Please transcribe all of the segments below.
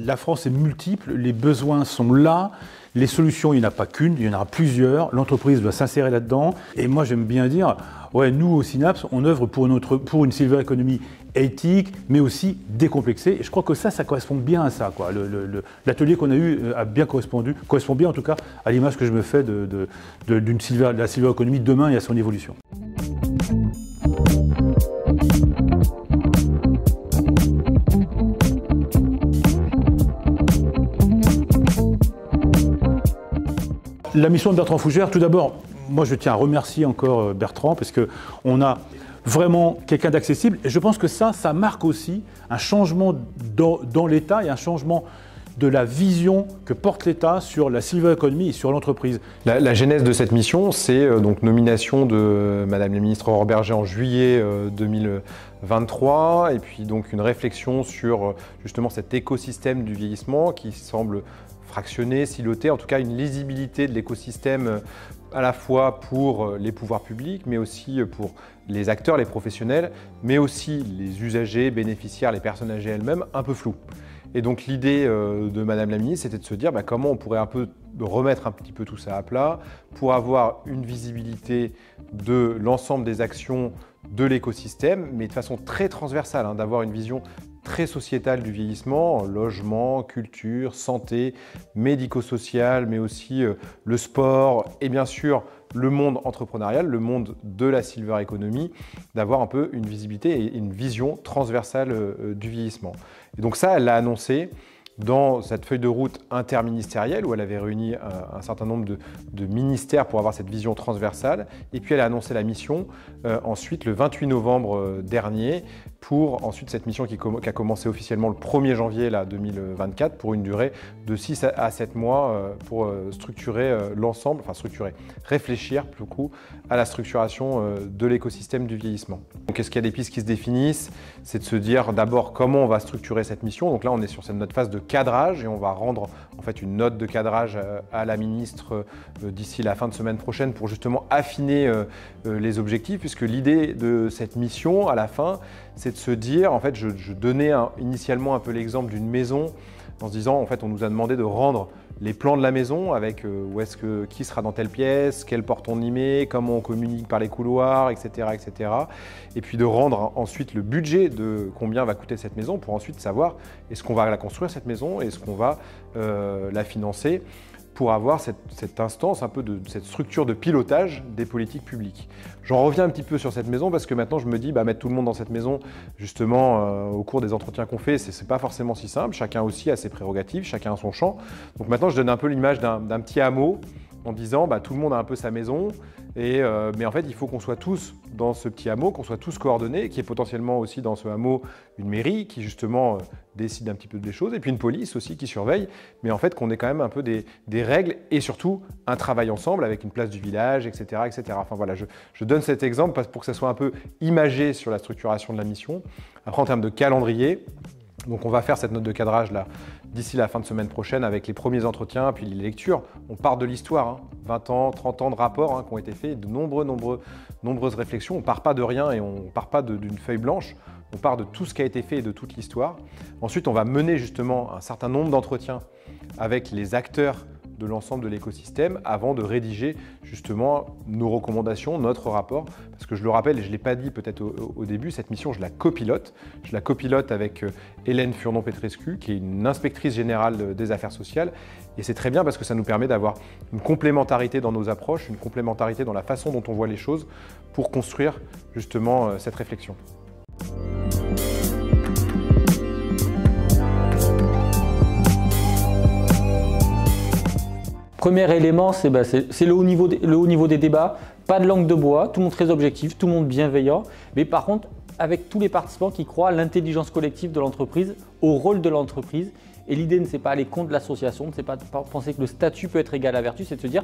la France est multiple, les besoins sont là, les solutions, il n'y en a pas qu'une, il y en aura plusieurs, l'entreprise doit s'insérer là-dedans. Et moi, j'aime bien dire, ouais, nous, au Synapse, on œuvre pour une silver economy éthique, mais aussi décomplexée. Et je crois que ça correspond bien à ça, quoi. L'atelier qu'on a eu a bien correspond bien en tout cas à l'image que je me fais de la silver economy demain et à son évolution. La mission de Bertrand Fougère, tout d'abord, moi je tiens à remercier encore Bertrand parce qu'on a vraiment quelqu'un d'accessible et je pense que ça marque aussi un changement dans l'État et un changement de la vision que porte l'État sur la silver economy et sur l'entreprise. La genèse de cette mission, c'est donc nomination de Madame la ministre Aurore Bergé en juillet 2023 et puis donc une réflexion sur justement cet écosystème du vieillissement qui semble fractionné, siloté, en tout cas une lisibilité de l'écosystème à la fois pour les pouvoirs publics, mais aussi pour les acteurs, les professionnels, mais aussi les usagers, bénéficiaires, les personnes âgées elles-mêmes, un peu flou. Et donc l'idée de Madame la Ministre, c'était de se dire comment on pourrait un peu remettre un petit peu tout ça à plat pour avoir une visibilité de l'ensemble des actions de l'écosystème, mais de façon très transversale, d'avoir une vision très sociétale du vieillissement, logement, culture, santé, médico-social, mais aussi le sport et bien sûr le monde entrepreneurial, le monde de la silver economy, d'avoir un peu une visibilité et une vision transversale du vieillissement. Et donc ça, elle l'a annoncé dans cette feuille de route interministérielle où elle avait réuni un certain nombre de ministères pour avoir cette vision transversale. Et puis elle a annoncé la mission ensuite le 28 novembre dernier pour ensuite cette mission qui a commencé officiellement le 1er janvier 2024 pour une durée de 6 à 7 mois pour structurer l'ensemble, enfin réfléchir beaucoup à la structuration de l'écosystème du vieillissement. Donc est-ce qu'il y a des pistes qui se définissent? C'est de se dire d'abord comment on va structurer cette mission. Donc là on est sur notre phase de cadrage et on va rendre en fait une note de cadrage à la ministre d'ici la fin de semaine prochaine pour justement affiner les objectifs, puisque l'idée de cette mission à la fin, c'est de se dire, en fait, je donnais initialement un peu l'exemple d'une maison en se disant, en fait, on nous a demandé de rendre les plans de la maison avec qui sera dans telle pièce, quelle porte on y met, comment on communique par les couloirs, etc., etc. Et puis de rendre ensuite le budget de combien va coûter cette maison pour ensuite savoir est-ce qu'on va la construire cette maison, est-ce qu'on va la financer pour avoir cette instance, un peu de cette structure de pilotage des politiques publiques. J'en reviens un petit peu sur cette maison parce que maintenant je me dis, mettre tout le monde dans cette maison, justement, au cours des entretiens qu'on fait, c'est pas forcément si simple. Chacun aussi a ses prérogatives, chacun a son champ. Donc maintenant, je donne un peu l'image d'un petit hameau en disant, tout le monde a un peu sa maison. Mais en fait, il faut qu'on soit tous dans ce petit hameau, qu'on soit tous coordonnés, qu'il y ait potentiellement aussi dans ce hameau une mairie qui justement décide un petit peu des choses, et puis une police aussi qui surveille, mais en fait qu'on ait quand même un peu des règles et surtout un travail ensemble avec une place du village, etc. etc. Enfin voilà, je donne cet exemple pour que ça soit un peu imagé sur la structuration de la mission. Après, en termes de calendrier, donc on va faire cette note de cadrage là d'ici la fin de semaine prochaine avec les premiers entretiens, puis les lectures. On part de l'histoire, 20 ans, 30 ans de rapports qui ont été faits, de nombreuses réflexions. On ne part pas de rien et on ne part pas d'une feuille blanche. On part de tout ce qui a été fait et de toute l'histoire. Ensuite, on va mener justement un certain nombre d'entretiens avec les acteurs de l'ensemble de l'écosystème avant de rédiger justement nos recommandations, notre rapport. Parce que je le rappelle, et je ne l'ai pas dit peut-être au début, cette mission, je la copilote. Je la copilote avec Hélène Furnon-Petrescu, qui est une inspectrice générale des affaires sociales. Et c'est très bien parce que ça nous permet d'avoir une complémentarité dans nos approches, une complémentarité dans la façon dont on voit les choses pour construire justement cette réflexion. Premier élément, c'est le haut niveau des débats, pas de langue de bois, tout le monde très objectif, tout le monde bienveillant, mais par contre avec tous les participants qui croient à l'intelligence collective de l'entreprise, au rôle de l'entreprise. Et l'idée ne c'est pas aller contre l'association, ne c'est pas penser que le statut peut être égal à la vertu, c'est de se dire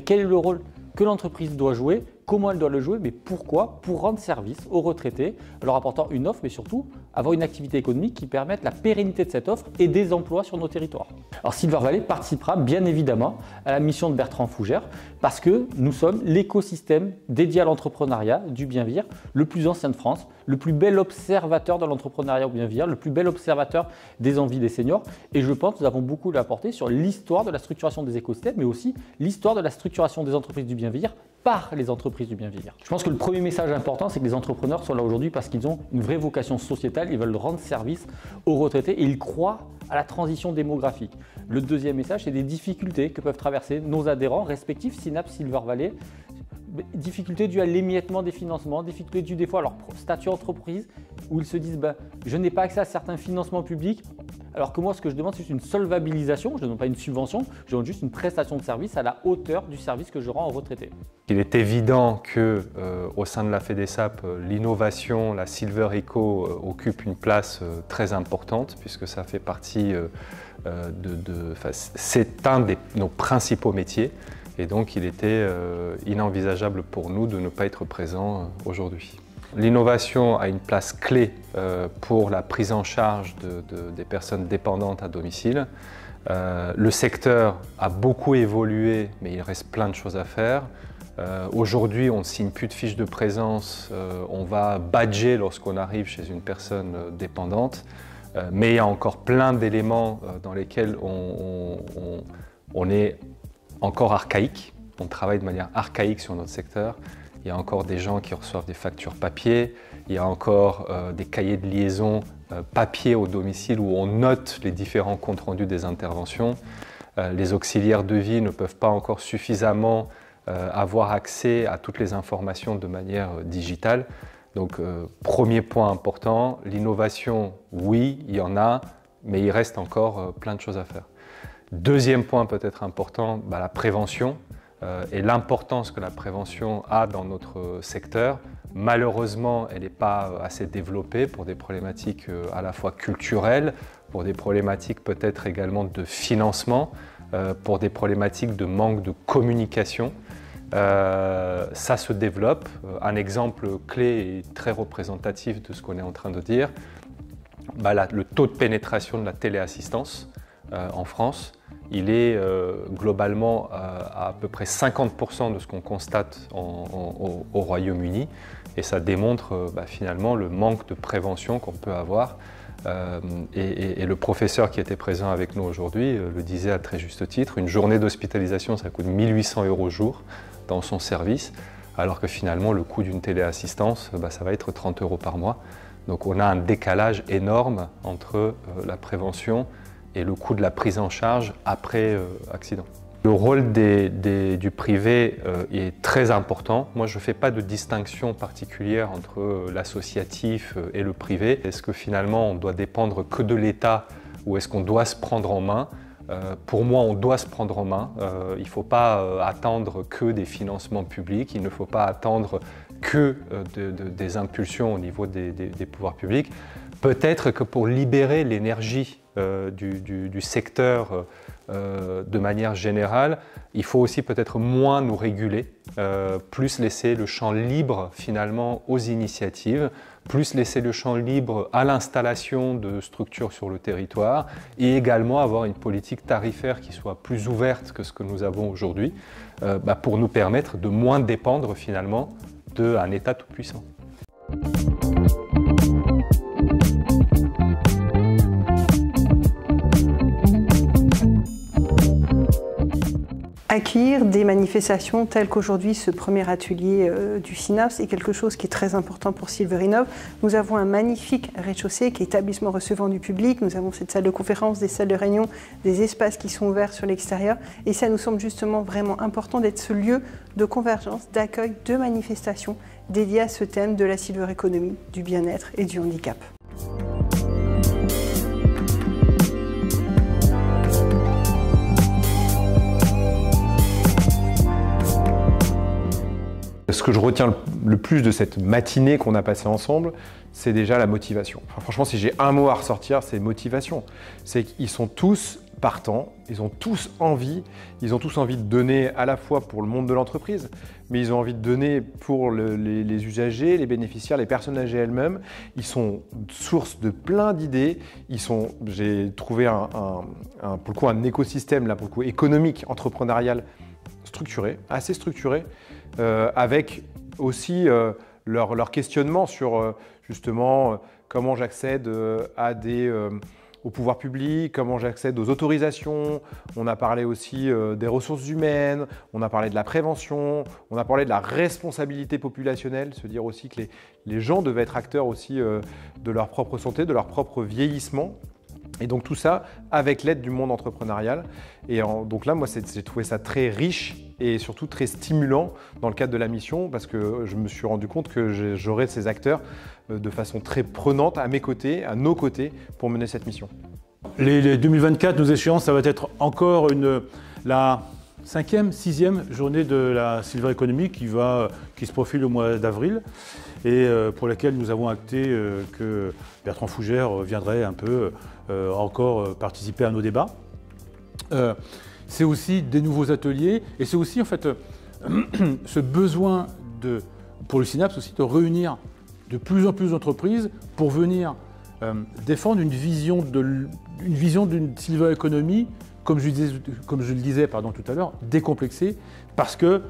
quel est le rôle que l'entreprise doit jouer, comment elle doit le jouer, mais pourquoi? Pour rendre service aux retraités, leur apportant une offre, mais surtout avoir une activité économique qui permette la pérennité de cette offre et des emplois sur nos territoires. Alors Silver Valley participera bien évidemment à la mission de Bertrand Fougère parce que nous sommes l'écosystème dédié à l'entrepreneuriat du bien vieillir, le plus ancien de France, le plus bel observateur de l'entrepreneuriat au bien vieillir, le plus bel observateur des envies des seniors. Et je pense que nous avons beaucoup à apporter sur l'histoire de la structuration des écosystèmes, mais aussi l'histoire de la structuration des entreprises du bien vieillir par les entreprises du bien vieillir. Je pense que le premier message important, c'est que les entrepreneurs sont là aujourd'hui parce qu'ils ont une vraie vocation sociétale, ils veulent rendre service aux retraités et ils croient à la transition démographique. Le deuxième message, c'est des difficultés que peuvent traverser nos adhérents respectifs, Synapse, Silver Valley, difficultés dues à l'émiettement des financements, difficultés dues des fois à leur statut entreprise, où ils se disent je n'ai pas accès à certains financements publics, alors que moi ce que je demande c'est juste une solvabilisation, je ne demande pas une subvention, je demande juste une prestation de service à la hauteur du service que je rends aux retraités. Il est évident que au sein de la FEDESAP, l'innovation, la Silver Eco occupe une place très importante puisque ça fait partie c'est un de nos principaux métiers. Et donc, il était inenvisageable pour nous de ne pas être présents aujourd'hui. L'innovation a une place clé pour la prise en charge des personnes dépendantes à domicile. Le secteur a beaucoup évolué, mais il reste plein de choses à faire. Aujourd'hui, on ne signe plus de fiche de présence, on va badger lorsqu'on arrive chez une personne dépendante, mais il y a encore plein d'éléments dans lesquels on est encore archaïque, on travaille de manière archaïque sur notre secteur. Il y a encore des gens qui reçoivent des factures papier, il y a encore des cahiers de liaison papier au domicile où on note les différents comptes rendus des interventions. Les auxiliaires de vie ne peuvent pas encore suffisamment avoir accès à toutes les informations de manière digitale. Donc, premier point important, l'innovation, oui, il y en a, mais il reste encore plein de choses à faire. Deuxième point peut-être important, la prévention et l'importance que la prévention a dans notre secteur. Malheureusement, elle n'est pas assez développée pour des problématiques à la fois culturelles, pour des problématiques peut-être également de financement, pour des problématiques de manque de communication. Ça se développe. Un exemple clé et très représentatif de ce qu'on est en train de dire, le taux de pénétration de la téléassistance en France, il est globalement à peu près 50% de ce qu'on constate au Royaume-Uni et ça démontre finalement le manque de prévention qu'on peut avoir. Et le professeur qui était présent avec nous aujourd'hui le disait à très juste titre, une journée d'hospitalisation ça coûte 1 800 € au jour dans son service, alors que finalement le coût d'une téléassistance ça va être 30 € par mois. Donc on a un décalage énorme entre la prévention et le coût de la prise en charge après accident. Le rôle du privé est très important. Moi, je ne fais pas de distinction particulière entre l'associatif et le privé. Est-ce que finalement, on doit dépendre que de l'État ou est-ce qu'on doit se prendre en main ? Pour moi, on doit se prendre en main. Il ne faut pas attendre que des financements publics. Il ne faut pas attendre que des impulsions au niveau des pouvoirs publics. Peut-être que pour libérer l'énergie du secteur de manière générale, il faut aussi peut-être moins nous réguler, plus laisser le champ libre finalement aux initiatives, plus laisser le champ libre à l'installation de structures sur le territoire et également avoir une politique tarifaire qui soit plus ouverte que ce que nous avons aujourd'hui pour nous permettre de moins dépendre finalement d'un État tout-puissant. Accueillir des manifestations telles qu'aujourd'hui ce premier atelier du Synapse est quelque chose qui est très important pour Silver Innov. Nous avons un magnifique rez-de-chaussée qui est établissement recevant du public. Nous avons cette salle de conférence, des salles de réunion, des espaces qui sont ouverts sur l'extérieur. Et ça nous semble justement vraiment important d'être ce lieu de convergence, d'accueil, de manifestations dédiées à ce thème de la Silver Economy, du bien-être et du handicap. Ce que je retiens le plus de cette matinée qu'on a passée ensemble, c'est déjà la motivation. Enfin, franchement, si j'ai un mot à ressortir, c'est motivation. C'est qu'ils sont tous partants, ils ont tous envie de donner à la fois pour le monde de l'entreprise, mais ils ont envie de donner pour les usagers, les bénéficiaires, les personnes âgées elles-mêmes. Ils sont source de plein d'idées. J'ai trouvé pour le coup un écosystème là, pour le coup, économique, entrepreneurial structuré, assez structuré, avec aussi leur questionnement sur justement comment j'accède au pouvoir public, comment j'accède aux autorisations. On a parlé aussi des ressources humaines, on a parlé de la prévention, on a parlé de la responsabilité populationnelle, se dire aussi que les gens devaient être acteurs aussi de leur propre santé, de leur propre vieillissement. Et donc tout ça avec l'aide du monde entrepreneurial. Et donc là, moi, j'ai trouvé ça très riche et surtout très stimulant dans le cadre de la mission parce que je me suis rendu compte que j'aurais ces acteurs de façon très prenante à mes côtés, à nos côtés, pour mener cette mission. Les 2024, nos échéances, ça va être encore la 5e, 6e journée de la Silver Economy qui se profile au mois d'avril et pour laquelle nous avons acté que Bertrand Fougère viendrait un peu encore participer à nos débats. C'est aussi des nouveaux ateliers et c'est aussi en fait ce besoin pour le Synapse aussi de réunir de plus en plus d'entreprises pour venir défendre une vision d'une Silver Economy, comme je le disais tout à l'heure, décomplexée, parce que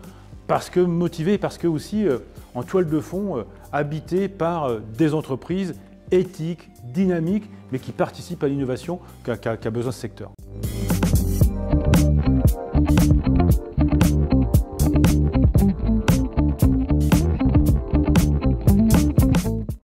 motivée, parce que aussi en toile de fond, habitée par des entreprises éthiques, dynamiques, mais qui participent à l'innovation qu'a besoin ce secteur.